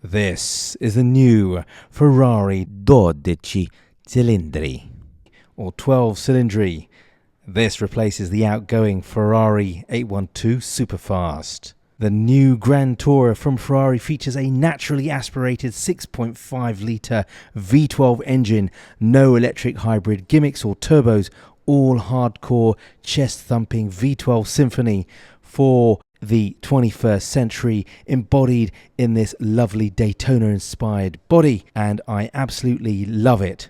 This is the new Ferrari 12 Cilindri, or 12 Cilindri. This replaces the outgoing Ferrari 812 Superfast. The new Grand Tourer from Ferrari features a naturally aspirated 6.5 litre V12 engine, no electric hybrid gimmicks or turbos, all hardcore chest-thumping V12 symphony for the 21st century, embodied in this lovely Daytona-inspired body, and I absolutely love it.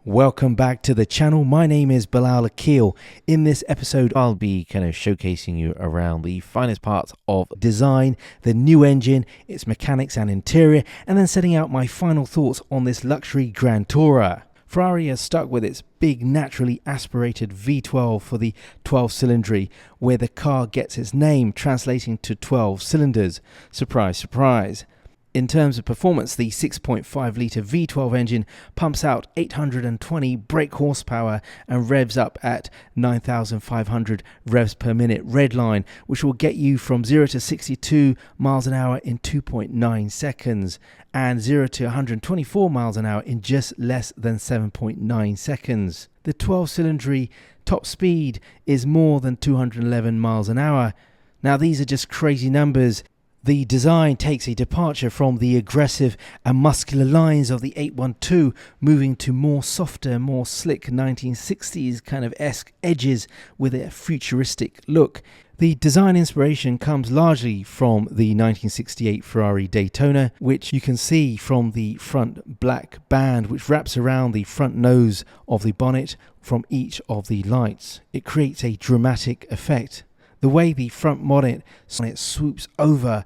Welcome back to the channel. My name is Bilal Akil. In this episode, I'll be kind of showcasing you around the finest parts of design, the new engine, its mechanics and interior, and then setting out my final thoughts on this luxury Grand Tourer. Ferrari has stuck with its big naturally aspirated V12 for the 12 Cilindri, where the car gets its name, translating to 12 cylinders. Surprise, surprise. In terms of performance, the 6.5 litre V12 engine pumps out 820 brake horsepower and revs up at 9,500 revs per minute redline, which will get you from 0 to 62 miles an hour in 2.9 seconds and 0 to 124 miles an hour in just less than 7.9 seconds. The 12 Cilindri top speed is more than 211 miles an hour. Now, these are just crazy numbers. The design takes a departure from the aggressive and muscular lines of the 812, moving to more softer, more slick 1960s kind of esque edges with a futuristic look. The design inspiration comes largely from the 1968 Ferrari Daytona, which you can see from the front black band which wraps around the front nose of the bonnet from each of the lights. It creates a dramatic effect. The way the front bonnet swoops over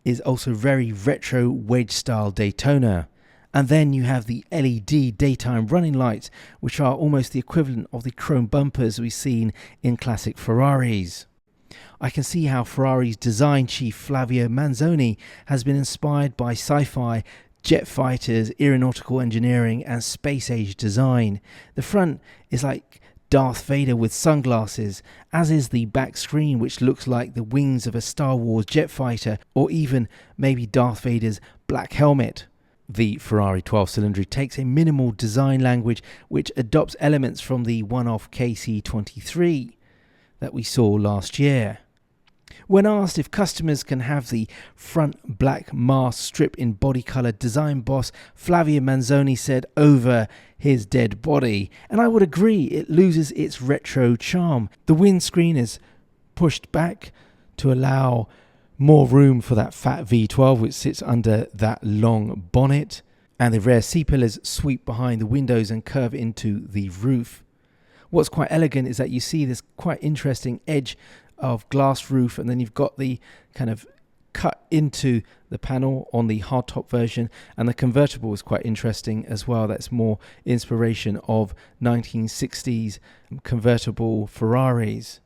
is also very retro wedge style Daytona. And then you have the LED daytime running lights, which are almost the equivalent of the chrome bumpers we've seen in classic Ferraris. I can see how Ferrari's design chief Flavio Manzoni has been inspired by sci-fi, jet fighters, aeronautical engineering and space age design. The front is like Darth Vader with sunglasses, as is the back screen, which looks like the wings of a Star Wars jet fighter, or even maybe Darth Vader's black helmet. The Ferrari 12 Cilindri takes a minimal design language which adopts elements from the one-off KC23 that we saw last year. When asked if customers can have the front black mask strip in body colour, design boss Flavio Manzoni said over his dead body, and I would agree, it loses its retro charm. The windscreen is pushed back to allow more room for that fat V12 which sits under that long bonnet, and the rear C-pillars sweep behind the windows and curve into the roof. What's quite elegant is that you see this quite interesting edge of glass roof, and then you've got the kind of cut into the panel on the hardtop version, and the convertible is quite interesting as well. That's more inspiration of 1960s convertible Ferraris,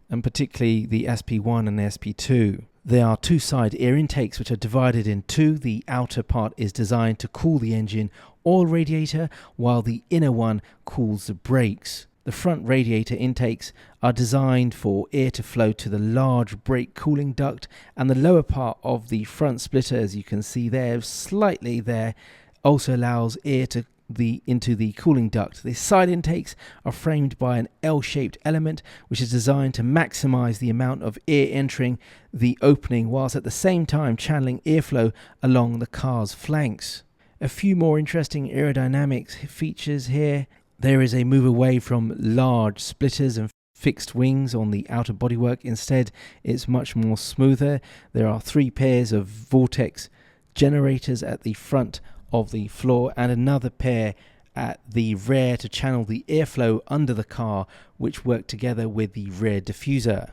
and particularly the SP1 and the SP2. There are two side ear intakes which are divided in two. The outer part is designed to cool the engine oil radiator, while the inner one cools the brakes. The front radiator intakes are designed for air to flow to the large brake cooling duct, and the lower part of the front splitter, as you can see there, slightly there, also allows air to into the cooling duct. The side intakes are framed by an L-shaped element which is designed to maximize the amount of air entering the opening, whilst at the same time channeling airflow along the car's flanks. A few more interesting aerodynamics features here. There is a move away from large splitters and fixed wings on the outer bodywork. Instead, it's much more smoother. There are 3 pairs of vortex generators at the front of the floor and another pair at the rear to channel the airflow under the car, which work together with the rear diffuser.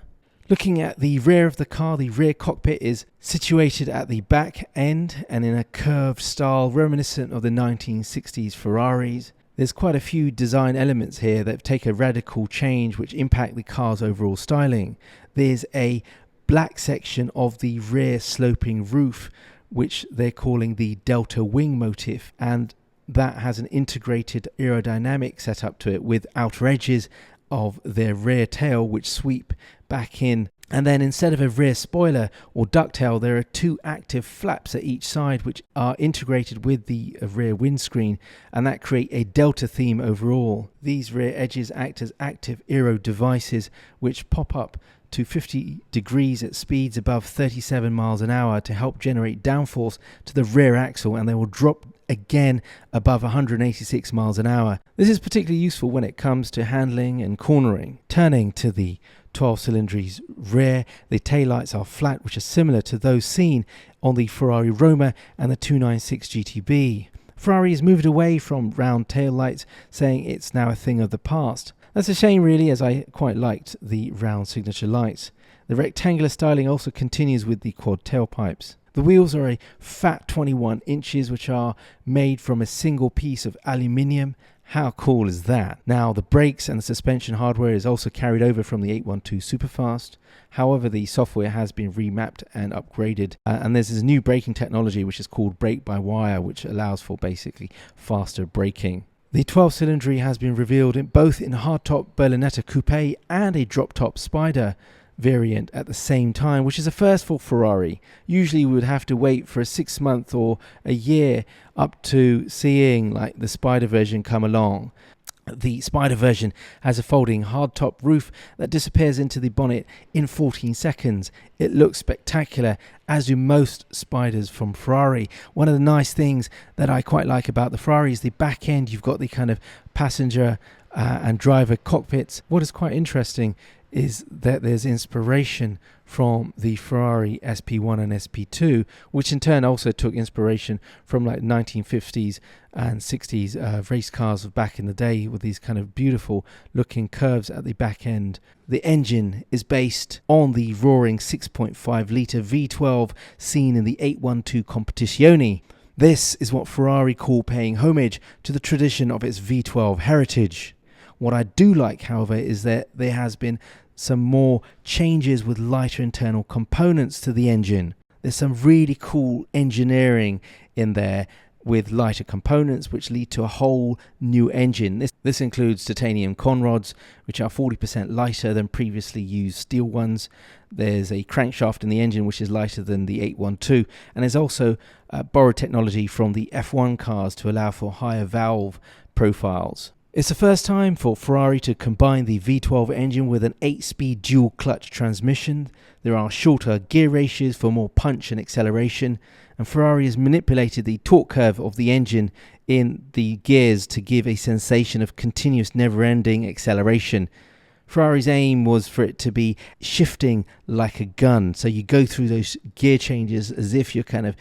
Looking at the rear of the car, the rear cockpit is situated at the back end and in a curved style reminiscent of the 1960s Ferraris. There's quite a few design elements here that take a radical change which impact the car's overall styling. There's a black section of the rear sloping roof which they're calling the Delta wing motif, and that has an integrated aerodynamic setup to it with outer edges of their rear tail which sweep back in And then instead of a rear spoiler or ducktail, there are two active flaps at each side which are integrated with the rear windscreen, and that create a delta theme overall. These rear edges act as active aero devices which pop up to 50 degrees at speeds above 37 miles an hour to help generate downforce to the rear axle, and they will drop again above 186 miles an hour. This is particularly useful when it comes to handling and cornering. Turning to the 12 Cilindri's rear, the taillights are flat, which are similar to those seen on the Ferrari Roma and the 296 GTB. Ferrari has moved away from round taillights, saying it's now a thing of the past. That's a shame really, as I quite liked the round signature lights. The rectangular styling also continues with the quad tailpipes. The wheels are a fat 21 inches, which are made from a single piece of aluminium. How cool is that? Now, the brakes and the suspension hardware is also carried over from the 812 Superfast. However, the software has been remapped and upgraded. And there's this new braking technology, which is called brake-by-wire, which allows for basically faster braking. The 12 Cilindri has been revealed both in a hardtop berlinetta coupe and a drop-top Spider variant at the same time, which is a first for Ferrari. Usually we would have to wait for a 6 month or a year up to seeing like the Spider version come along. The Spider version has a folding hardtop roof that disappears into the bonnet in 14 seconds. It looks spectacular, as do most Spiders from Ferrari. One of the nice things that I quite like about the Ferrari is the back end. You've got the kind of passenger and driver cockpits. What is quite interesting is that there's inspiration from the Ferrari SP1 and SP2, which in turn also took inspiration from like 1950s and 60s race cars of back in the day, with these kind of beautiful looking curves at the back end. The engine is based on the roaring 6.5 litre V12 seen in the 812 Competizione. This is what Ferrari call paying homage to the tradition of its V12 heritage. What I do like, however, is that there has been some more changes with lighter internal components to the engine. There's some really cool engineering in there with lighter components which lead to a whole new engine. This includes titanium conrods, which are 40% lighter than previously used steel ones. There's a crankshaft in the engine which is lighter than the 812, and there's also borrowed technology from the F1 cars to allow for higher valve profiles. It's the first time for Ferrari to combine the V12 engine with an 8-speed dual-clutch transmission. There are shorter gear ratios for more punch and acceleration, and Ferrari has manipulated the torque curve of the engine in the gears to give a sensation of continuous never-ending acceleration. Ferrari's aim was for it to be shifting like a gun. So you go through those gear changes as if you're kind of,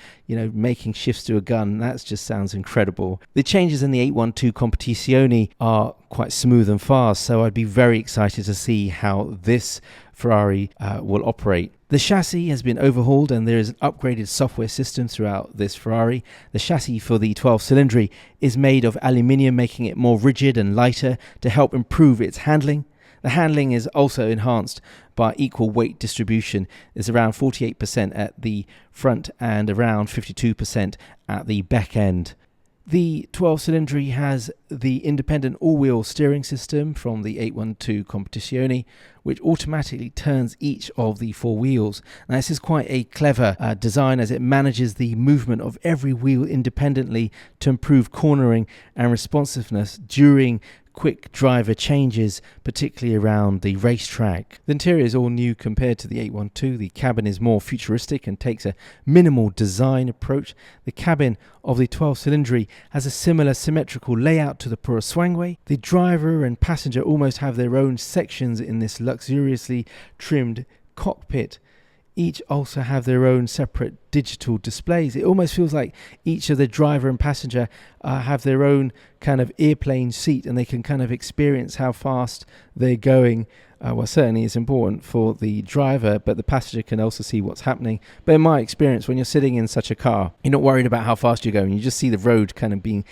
making shifts to a gun. That just sounds incredible. The changes in the 812 Competizione are quite smooth and fast, so I'd be very excited to see how this Ferrari will operate. The chassis has been overhauled and there is an upgraded software system throughout this Ferrari. The chassis for the 12 Cilindri is made of aluminium, making it more rigid and lighter to help improve its handling. The handling is also enhanced by equal weight distribution. It's around 48% at the front and around 52% at the back end. The 12 Cilindri has the independent all-wheel steering system from the 812 Competizione, which automatically turns each of the four wheels. Now, this is quite a clever design, as it manages the movement of every wheel independently to improve cornering and responsiveness during quick driver changes, particularly around the racetrack. The interior is all new compared to the 812. The cabin is more futuristic and takes a minimal design approach. The cabin of the 12 Cilindri has a similar symmetrical layout to the pure-combustion. The driver and passenger almost have their own sections in this luxuriously trimmed cockpit. Each also have their own separate digital displays. It almost feels like each of the driver and passenger have their own kind of airplane seat, and they can kind of experience how fast they're going. Well, certainly it's important for the driver, but the passenger can also see what's happening. But in my experience, when you're sitting in such a car, you're not worried about how fast you're going. You just see the road kind of being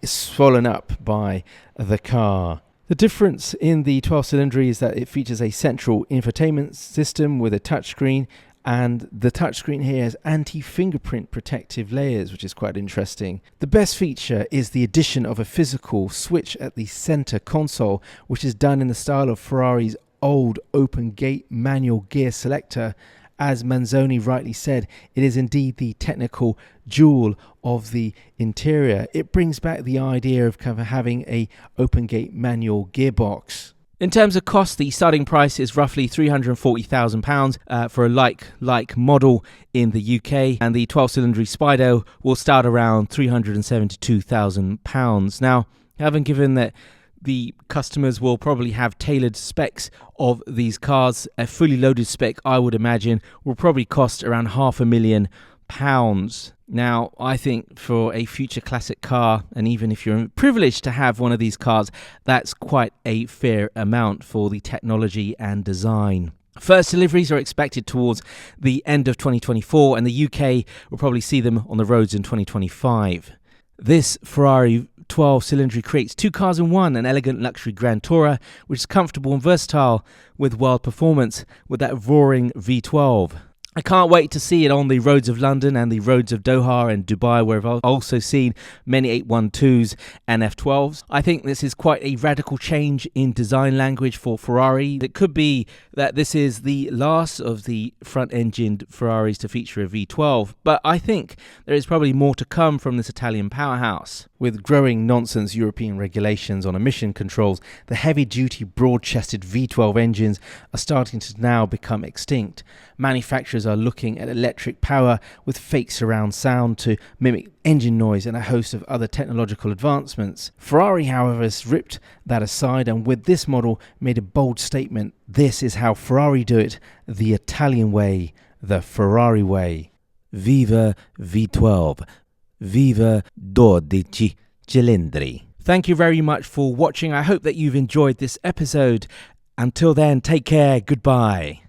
swollen up by the car. The difference in the 12 Cilindri is that it features a central infotainment system with a touchscreen, and the touchscreen here has anti-fingerprint protective layers, which is quite interesting. The best feature is the addition of a physical switch at the center console, which is done in the style of Ferrari's old open gate manual gear selector. As Manzoni rightly said, it is indeed the technical jewel of the interior. It brings back the idea of kind of having a open gate manual gearbox. In terms of cost, the starting price is roughly £340,000 for a like model in the UK, and the 12-cylinder Spider will start around £372,000. Now, having given that the customers will probably have tailored specs of these cars, a fully loaded spec, I would imagine, will probably cost around £500,000. Now, I think for a future classic car, and even if you're privileged to have one of these cars, that's quite a fair amount for the technology and design. First deliveries are expected towards the end of 2024, and the UK will probably see them on the roads in 2025. This Ferrari 12 Cilindri creates two cars in one, an elegant luxury Grand Tourer, which is comfortable and versatile with wild performance with that roaring V12. I can't wait to see it on the roads of London and the roads of Doha and Dubai, where I've also seen many 812s and F12s. I think this is quite a radical change in design language for Ferrari. It could be that this is the last of the front-engined Ferraris to feature a V12, but I think there is probably more to come from this Italian powerhouse. With growing nonsense European regulations on emission controls, the heavy-duty, broad-chested V12 engines are starting to now become extinct. Manufacturers are looking at electric power with fake surround sound to mimic engine noise and a host of other technological advancements. Ferrari, however, has ripped that aside and with this model made a bold statement. This is how Ferrari do it, the Italian way, the Ferrari way. Viva V12! Viva 12 Cilindri! Thank you very much for watching. I hope that you've enjoyed this episode. Until then, take care. Goodbye.